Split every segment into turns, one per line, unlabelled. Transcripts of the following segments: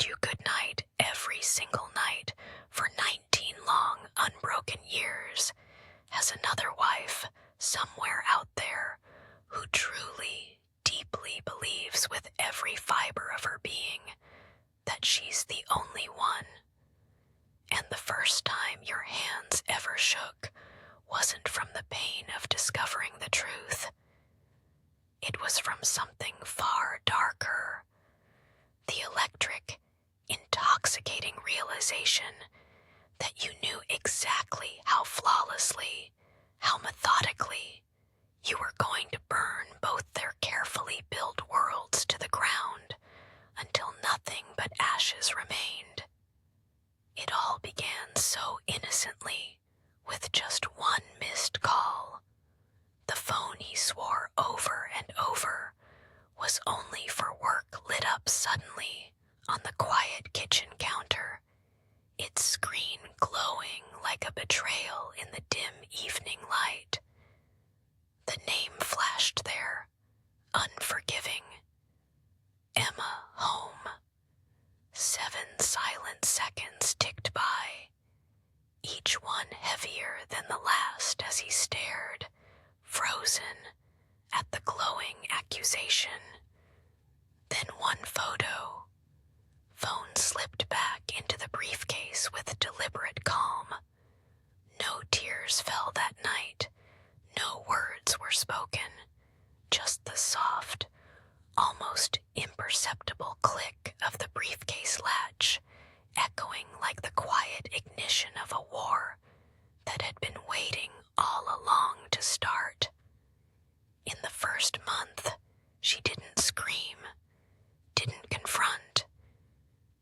you good night every single night for 19 long, unbroken years, has another wife somewhere out there who truly, deeply believes with every fiber of her being that she's the only one. And the first time your hands ever shook wasn't from the pain of discovering the truth. It was from something far darker. The electric, intoxicating realization that you knew exactly how flawlessly, how methodically, you were going to burn both their carefully built worlds to the ground until nothing but ashes remained. It all began so innocently, with just one missed call. The phone he swore over and over was only for work lit up suddenly on the quiet kitchen counter, its screen glowing like a betrayal in the dim evening light. The name flashed there, unforgiving. Emma home. 7 silent seconds ticked by, each one heavier than the last as he stared, frozen, at the glowing accusation. Then one photo. Phone slipped back into the briefcase with deliberate calm. No tears fell that night. No words were spoken. Just the soft, almost imperceptible click of the briefcase latch, echoing like the quiet ignition of a war that had been waiting all along to start. In the first month, she didn't scream, didn't confront,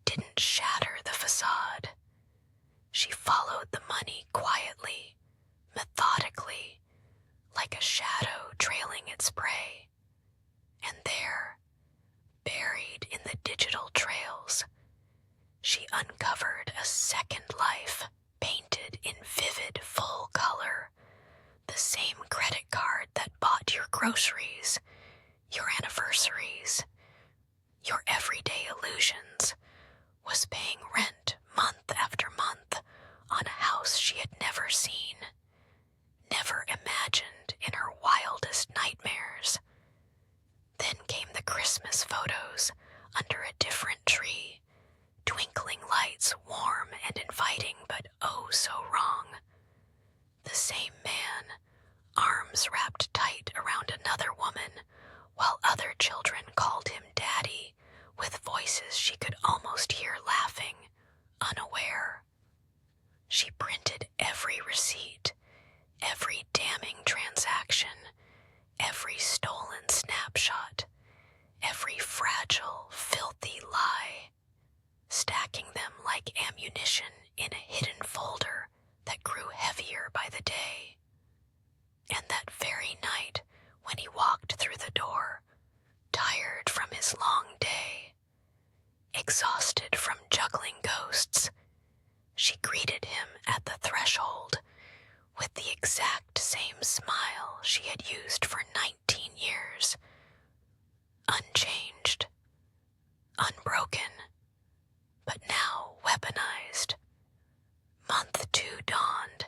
didn't shatter the facade. She followed the money quietly, methodically, like a shadow trailing its prey. And there, buried in the digital trails, she uncovered a second life painted in vivid full color, the same credit card that bought your groceries, your anniversaries, your everyday illusions, was paying rent month after month on a house she had never seen, never imagined in her wildest nightmares. Then came the Christmas photos under a different tree, twinkling lights warm and inviting but oh so wrong. The same man, arms wrapped tight around another woman, while other children called him Daddy, with voices she could almost hear laughing, unaware. She printed every receipt, every damning transaction, every stolen snapshot, every fragile, filthy lie, stacking them like ammunition in a hidden folder that grew heavier by the day. And that very night, when he walked through the door, tired from his long day, exhausted from juggling ghosts, she greeted him at the threshold with the exact same smile she had used for 19 years, unchanged, unbroken, but now weaponized. Month 2 dawned,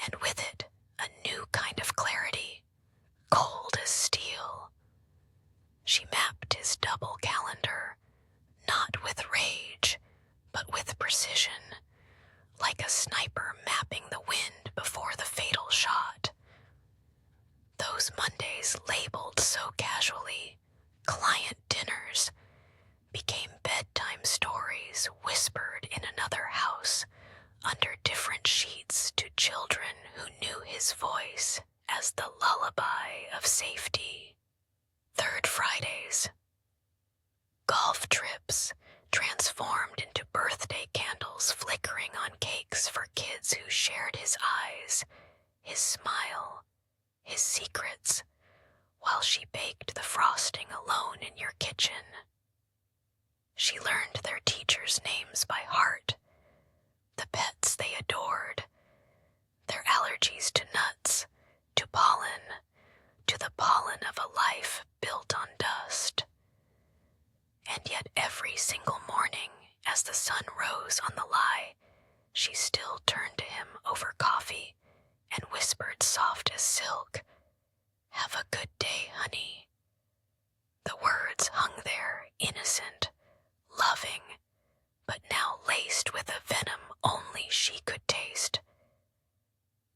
and with it a new kind of clarity, cold as steel. She mapped his double calendar, not with rage, but with precision, like a sniper mapping the wind before the fatal shot. Those Mondays labeled so casually, client dinners, became bedtime stories whispered in another house under different sheets to children who knew his voice as the lullaby of safety. Third Fridays. Golf trips transformed into birthday candles flickering on cakes for kids who shared his eyes, his smile, his secrets, while she baked the frosting alone in your kitchen. She learned their teachers' names by heart, the pets they adored, their allergies to nuts, to pollen, to the pollen of a life built on dust. And yet every single morning, as the sun rose on the lie, she still turned to him over coffee and whispered soft as silk, "Have a good day, honey." The words hung there, innocent, loving, but now laced with a venom only she could taste.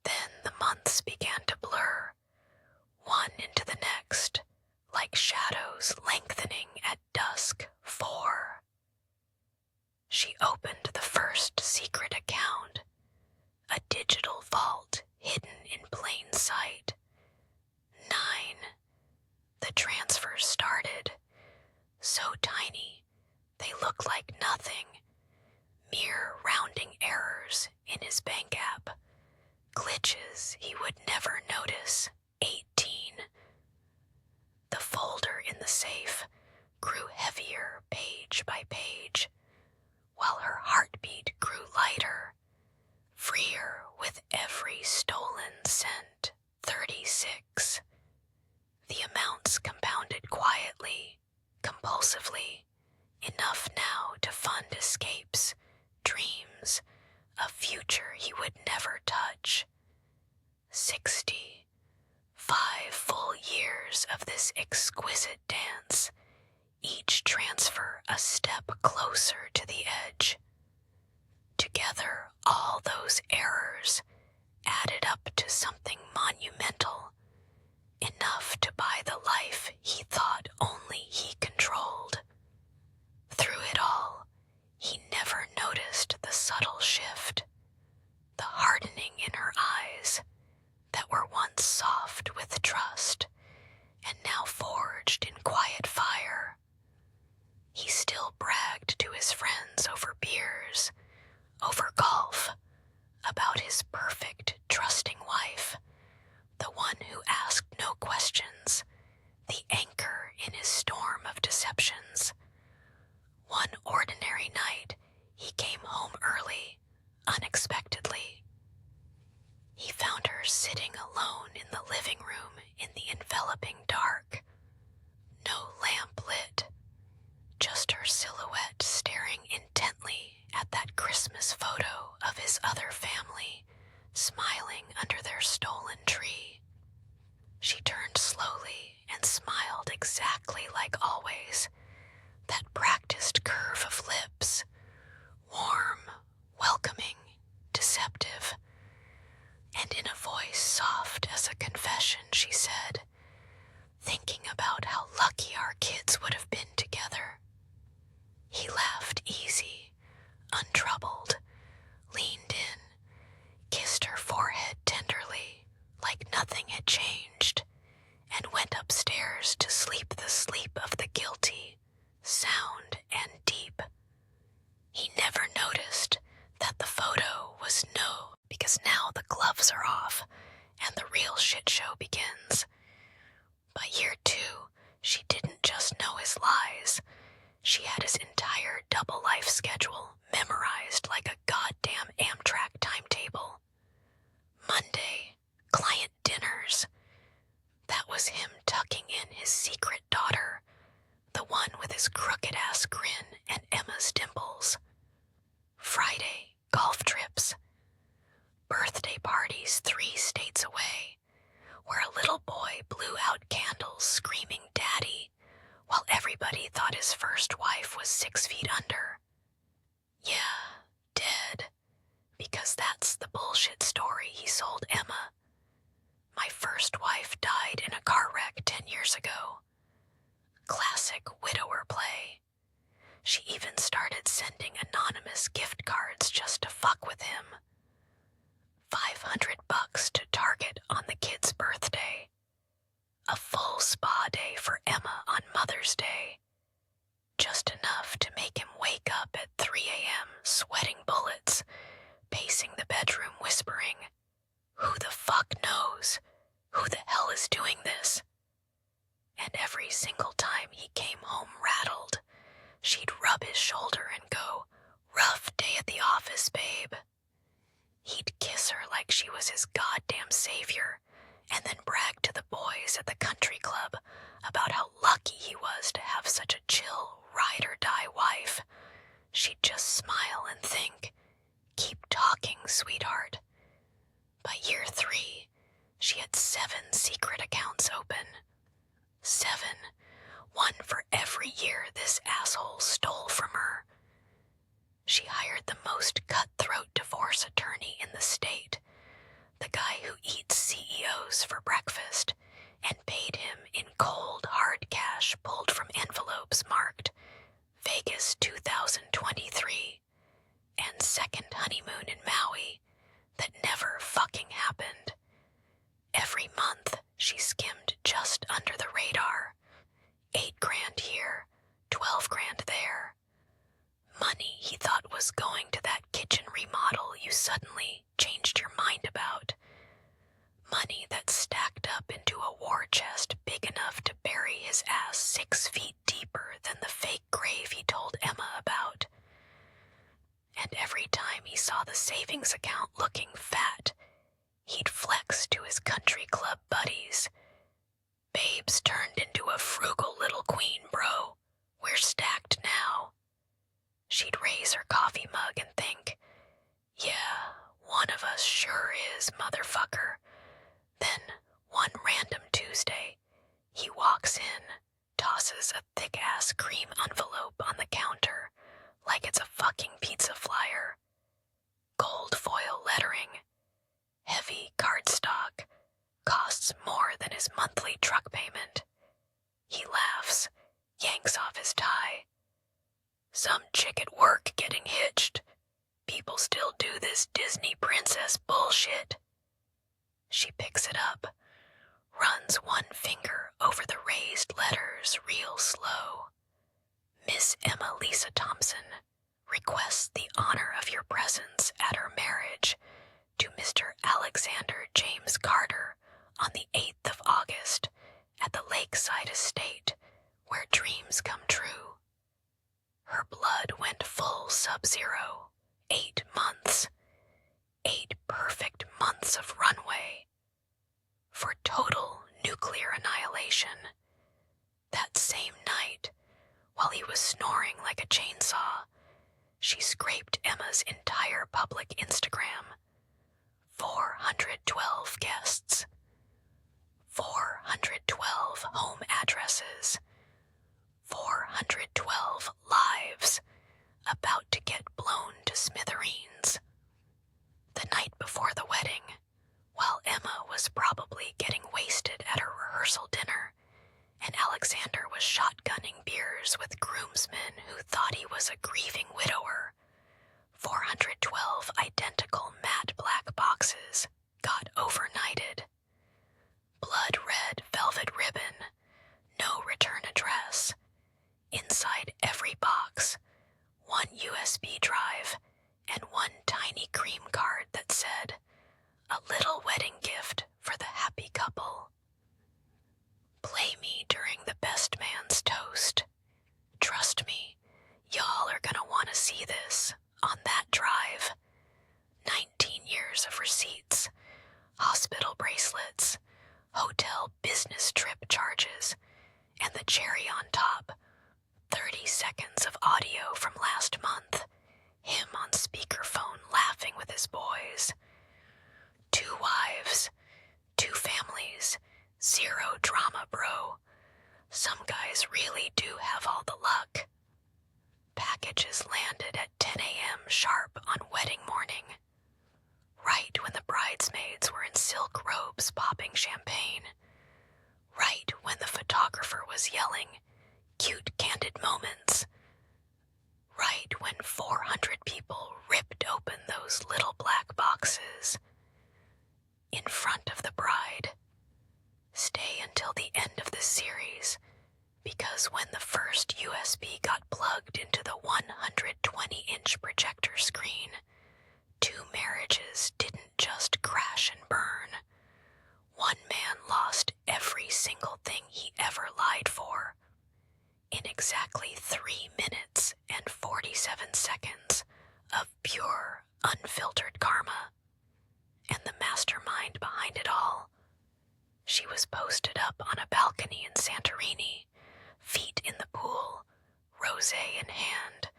Then the months began to blur, one into the next, like shadows lengthening at dusk 4. She opened the first secret account, a digital vault hidden in plain sight. 9. The transfers started, so tiny they looked like nothing, mere rounding errors in his bank app, glitches he would never notice. 18. The folder in the safe grew heavier page by page, while her heartbeat grew lighter, freer with every stolen cent. 36. The amounts compounded quietly, compulsively, enough now to fund escapes, dreams, a future he would never touch. 60. 5 full years of this exquisite dance, each transfer a step closer to the edge. Together, all those errors added up to something monumental, enough to buy the life he thought only he controlled. Through it all, he never noticed the subtle shift, the hardening in her eyes that were once soft with trust and now forged in quiet fire. He still bragged to his friends over beers, over golf, about his perfect, trusting wife, the one who asked no questions, the anchor in his storm of deceptions. One ordinary night, he came home early, unexpectedly. He found her sitting alone in the living room in the enveloping dark. No lamp lit, just her silhouette staring intently at that Christmas photo of his other family, smiling under their stolen tree. She turned slowly and smiled exactly like always, that practiced curve of lips, warm, welcoming, deceptive. And in a voice soft as a confession, she said, "Thinking about how lucky our kids would have been together." He laughed easy, untroubled, leaned in, kissed her forehead tenderly, like nothing had changed, and went upstairs to sleep the sleep of the guilty, sound and deep. He never noticed that the photo was no, because now the gloves are off and the real shit show begins. By year 2, she didn't just know his lies. She had his entire double life schedule memorized like a goddamn Amtrak timetable. Monday, client dinners. That was him tucking in his secret daughter, the one with his crooked-ass grin and Emma's dimples. Friday, golf trips. Birthday parties 3 states away, where a little boy blew out candles screaming "Daddy," while everybody thought his first wife was 6 feet under. Yeah, dead, because that's the bullshit story he sold Emma. My first wife died in a car wreck 10 years ago. Classic widower play. She even started sending anonymous gift cards just to fuck with him. $500 to Target on the kid's birthday. A full spa day for Emma on Mother's Day. Just enough to make him wake up at 3 a.m. sweating bullets, pacing the bedroom whispering, "Who the fuck knows? Who the hell is doing this?" And every single time he came home rattled, she'd rub his shoulder and go, "Rough day at the office, babe." He'd kiss her like she was his goddamn savior, and then brag to the boys at the country club about how lucky he was to have such a chill, ride-or-die wife. she'd just smile and think, "Keep talking, sweetheart." By year 3, she had 7 secret accounts open. 7. One for every year this asshole stole from her. She hired the most cutthroat divorce attorney in the state, the guy who eats CEOs for breakfast, and paid him in cold, hard cash pulled from envelopes marked Vegas 2023 and second honeymoon in Maui that never fucking happened. Every month, she skimmed just under the radar. 8 grand here, 12 grand there. Money he thought was going to that kitchen remodel you suddenly changed your mind about. Money that stacked up into a war chest big enough to bury his ass 6 feet deeper than the fake grave he told Emma about. And every time he saw the savings account looking fat, he'd flex to his country club buddies. "Babe's turned into a frugal little queen, bro. We're stacked now." She'd raise her coffee mug and think, "Yeah, one of us sure is, motherfucker." Then, one random Tuesday, he walks in, tosses a thick-ass cream envelope on the counter like it's a fucking pizza flyer. Gold foil lettering, heavy cardstock, costs more than his monthly truck payment. He laughs, yanks off his tie. "Some chick at work getting hitched. People still do this Disney princess bullshit." She picks it up, runs one finger over the raised letters real slow. "Miss Emma Lisa Thompson requests the honor of your presence at her marriage to Mr. Alexander James Carter on the 8th of August at the Lakeside Estate, where dreams come true." Her blood went full sub-zero. 8 months. 8 perfect months of runway. For total nuclear annihilation. That same night, while he was snoring like a chainsaw, she scraped Emma's entire public Instagram. 412 guests. 412 home addresses. 412 lives about to get blown to smithereens. The night before the wedding, while Emma was probably getting wasted at her rehearsal dinner, and Alexander was shotgunning beers with groomsmen who thought he was a grieving widower, 412 identical matte black boxes got overnighted. Blood red velvet ribbon, no return address. Inside every box, one USB drive and one tiny cream card that said, "A little wedding gift for the happy couple. Play me during the best man's toast. Trust me, y'all are gonna want to see this on that drive." 19 years of receipts, hospital bracelets, hotel business trip charges, and the cherry on top, 30 seconds of audio from last month, him on speakerphone laughing with his boys. 2 wives, 2 families, 0 drama, bro. Some guys really do have all the luck. Packages landed at 10 a.m. sharp on wedding morning, right when the bridesmaids were in silk robes popping champagne, right when the photographer was yelling, "Cute candid moments," right when 400 people ripped open those little black boxes. In front of the bride. Stay until the end of this series, because when the first USB got plugged into the 120-inch projector screen, 2 marriages didn't just crash and burn. One man lost every single thing he ever lied for. In exactly 3 minutes and 47 seconds of pure, unfiltered karma. And the mastermind behind it all. She was posted up on a balcony in Santorini, feet in the pool, rosé in hand,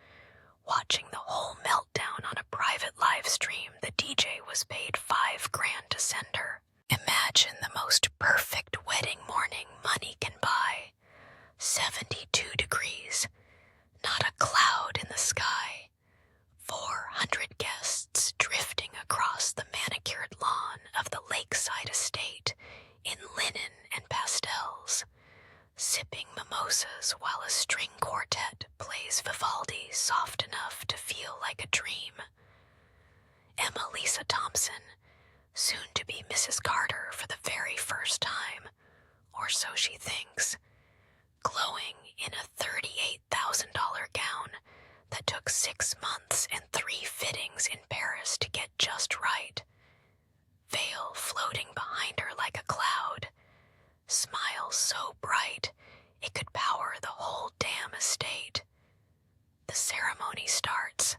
watching the whole meltdown on a private live stream the DJ was paid $5,000 to send her. Imagine the most perfect wedding morning money can buy. 72 degrees, not a cloud in the sky. 400 guests drifting across the manicured lawn of the lakeside estate in linen and pastels, sipping mimosas while a string quartet plays Vivaldi soft enough to feel like a dream. Emma Lisa Thompson, soon to be Mrs. Carter for the very first time, or so she thinks, glowing in a $38,000 gown that took 6 months and 3 fittings in Paris to get just right. Veil floating behind her like a cloud. Smile so bright it could power the whole damn estate. The ceremony starts.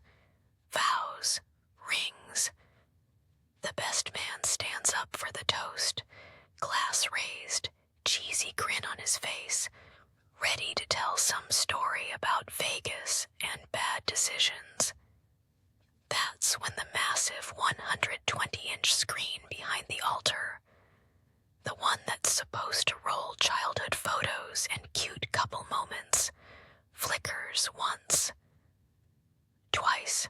Vows, rings. The best man stands up for the toast, glass raised, cheesy grin on his face, ready to tell some story about Vegas and bad decisions. That's when the massive 120-inch screen behind the altar, the one that's supposed to roll childhood photos and cute couple moments, flickers once, twice,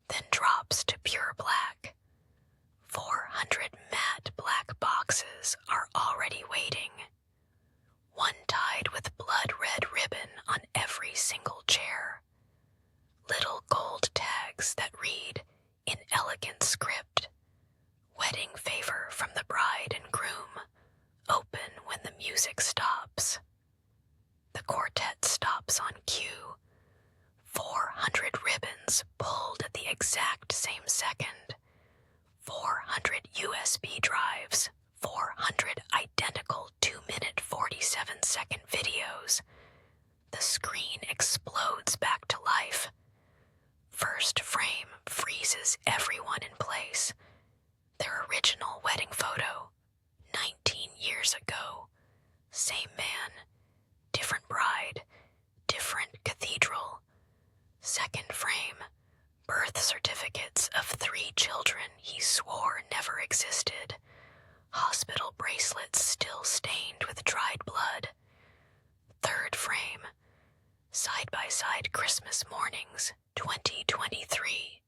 then drops to pure black. 400 matte black boxes are already waiting, one tied with blood-red ribbon on every single chair. Little gold tags that read, in elegant script, "Wedding favor from the bride and groom, open when the music stops." The quartet stops on cue. 400 ribbons pulled at the exact same second. 400 USB drives, 400 identical 2-minute 47-second videos. The screen explodes back to life. First frame freezes everyone in place. Their original wedding photo, 19 years ago. Same man, different bride, different cathedral. Second frame, birth certificates of 3 children he swore never existed. Hospital bracelets still stained with dried blood. Third frame, side-by-side Christmas mornings, 2023.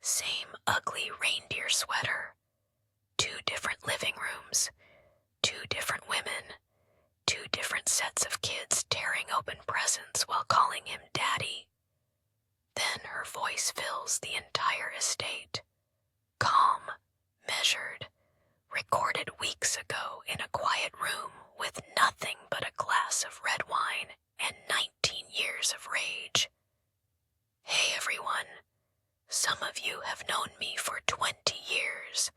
Same ugly reindeer sweater. 2 different living rooms. 2 different women. 2 different sets of kids tearing open presents while calling him daddy. Then her voice fills the entire estate. Calm, measured, recorded weeks ago in a quiet room with nothing but a glass of red wine and 19 years of rage. Hey everyone, some of you have known me for 20 years.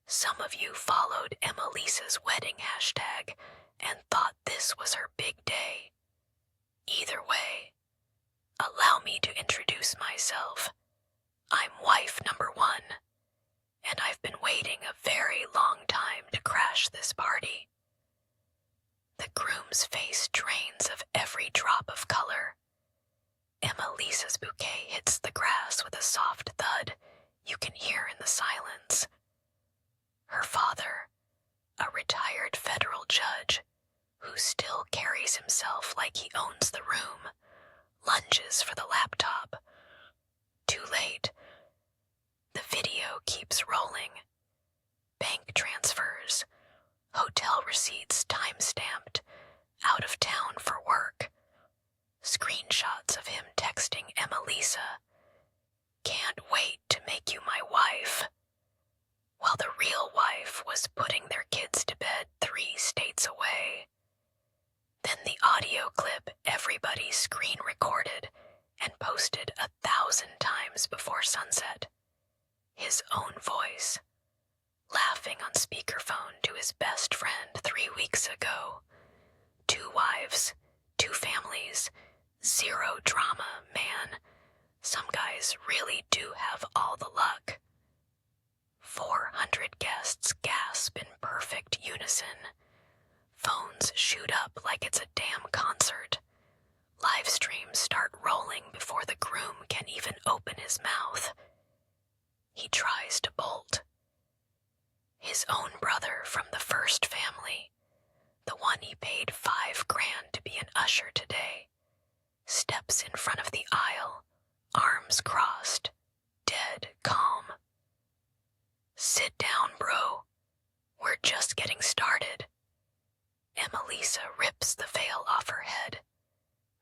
Some of you followed Emma Lisa's wedding hashtag and thought this was her big day. Either way, allow me to introduce myself. I'm wife number 1, and I've been waiting a very long time to crash this party. The groom's face drains of every drop of color. Emma Lisa's bouquet hits the grass with a soft thud you can hear in the silence. Her father, a retired federal judge who still carries himself like he owns the room, lunges for the laptop. Too late. The video keeps rolling. Bank transfers, hotel receipts time-stamped, out of town for work. Screenshots of him texting Emma Lisa, "Can't wait to make you my wife," while the real wife was putting their kids to bed 3 states away. Then the audio clip everybody screen recorded and posted 1,000 times before sunset. His own voice, laughing on speakerphone to his best friend 3 weeks ago. 2 wives, 2 families, 0 drama, man. Some guys really do have all the luck. 400 guests gasp in perfect unison. Phones shoot up like it's a damn concert. Live streams start rolling before the groom can even open his mouth. He tries to bolt. His own brother from the first family, the one he paid $5,000 to be an usher today, steps in front of the aisle, arms crossed, dead calm. "Sit down, bro. We're just getting started." Emelisa rips the veil off her head,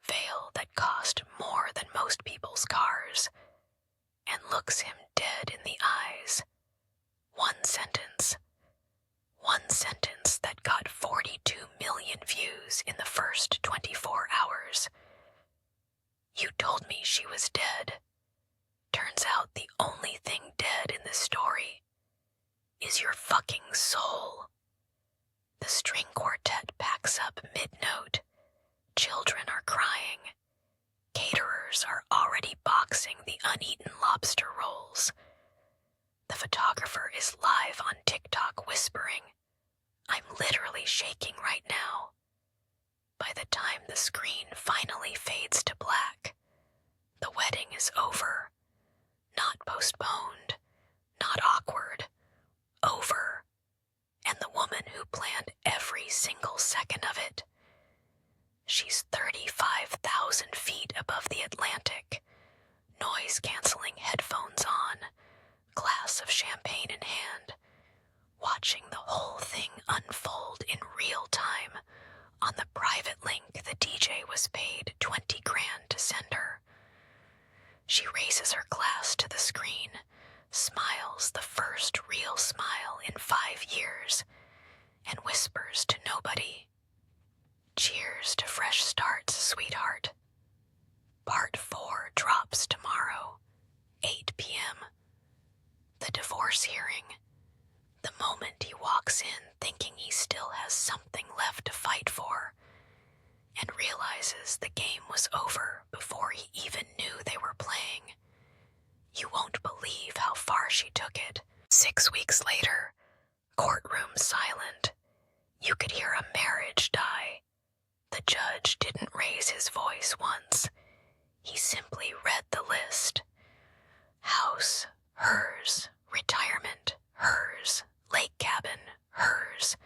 veil that cost more than most people's cars, and looks him dead in the eyes. One sentence that got 42 million views in the first 24 hours. "You told me she was dead. Turns out the only thing dead in this story is your fucking soul." The string quartet packs up mid-note. Children are crying. Caterers are already boxing the uneaten lobster rolls. The photographer is live on TikTok whispering, "I'm literally shaking right now." By the time the screen finally fades to black, the wedding is over. Not postponed, not awkward, over. And the woman who planned every single second of it. She's 35,000 feet above the Atlantic, noise-canceling headphones on, glass of champagne in hand, watching the whole thing unfold in real time on the private link the DJ was paid $20,000 to send her. She raises her glass to the screen, smiles the first real smile in 5 years, and whispers to nobody, "Cheers to fresh starts, sweetheart." Part 4 drops tomorrow, 8 p.m. The divorce hearing. The moment he walks in thinking he still has something left to fight for, and realizes the game was over before he even knew they were playing. You won't believe how far she took it. 6 weeks later, courtroom silent. You could hear a marriage die. The judge didn't raise his voice once. He simply read the list. House, hers. Retirement, hers. Lake cabin, hers.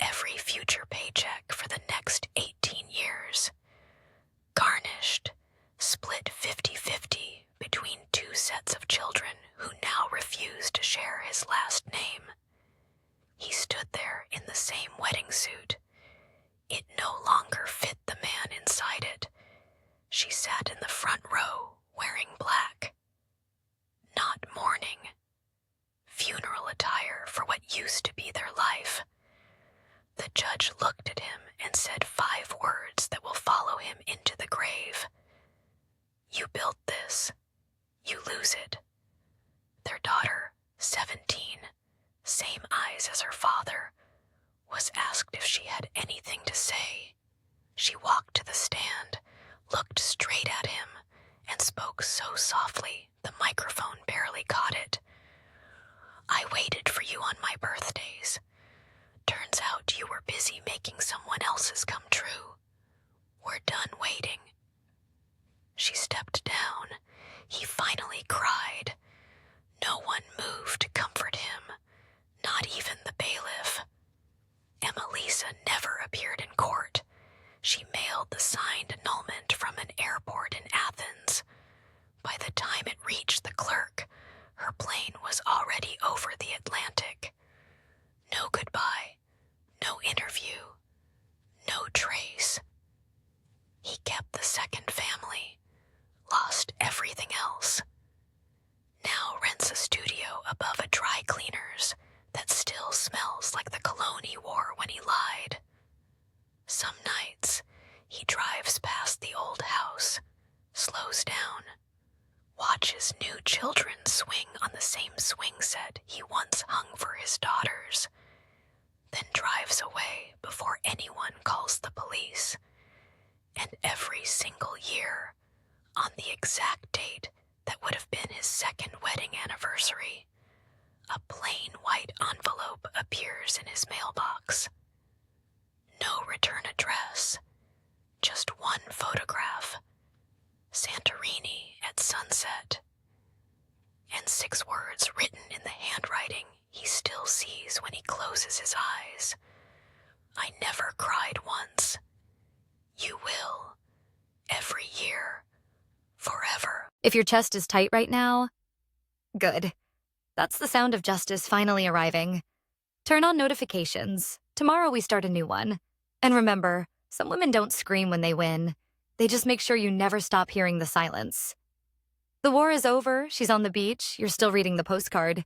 Every future paycheck for the next 18 years. Garnished, split 50-50 between 2 sets of children who now refuse to share his last name. He stood there in the same wedding suit. It no longer fit the man inside it. She sat in the front row, wearing black. Not mourning. Funeral attire for what used to be their life. The judge looked at him and said 5 words that will follow him into the grave. "You built this. You lose it." Their daughter, 17, same eyes as her father, was asked if she had anything to say. She walked to the stand, looked straight at him, and spoke so softly the microphone barely caught it. "I waited for you on my birthdays. Turns out you were busy making someone else's come true. We're done waiting." She stepped down. He finally cried. No one moved to comfort him, not even the bailiff. Emelisa never appeared in court. She mailed the signed annulment from an airport in Athens. By the time it reached the clerk, her plane was already over the Atlantic. No goodbye, no interview, no trace. He kept the second family, lost everything else. Now rents a studio above a dry cleaner's that still smells like the cologne he wore when he lied. Some nights, he drives past the old house, slows down, watches new children swing on the same swing set he once hung for his daughters, then drives away before anyone calls the police. And every single year, on the exact date that would have been his second wedding anniversary, a plain white envelope appears in his mailbox. No return address, just one photograph I never cried once. You will. Every year. Forever.
If your chest is tight right now, good. That's the sound of justice finally arriving. Turn on notifications. Tomorrow we start a new one. And remember, some women don't scream when they win. They just make sure you never stop hearing the silence. The war is over, she's on the beach, you're still reading the postcard.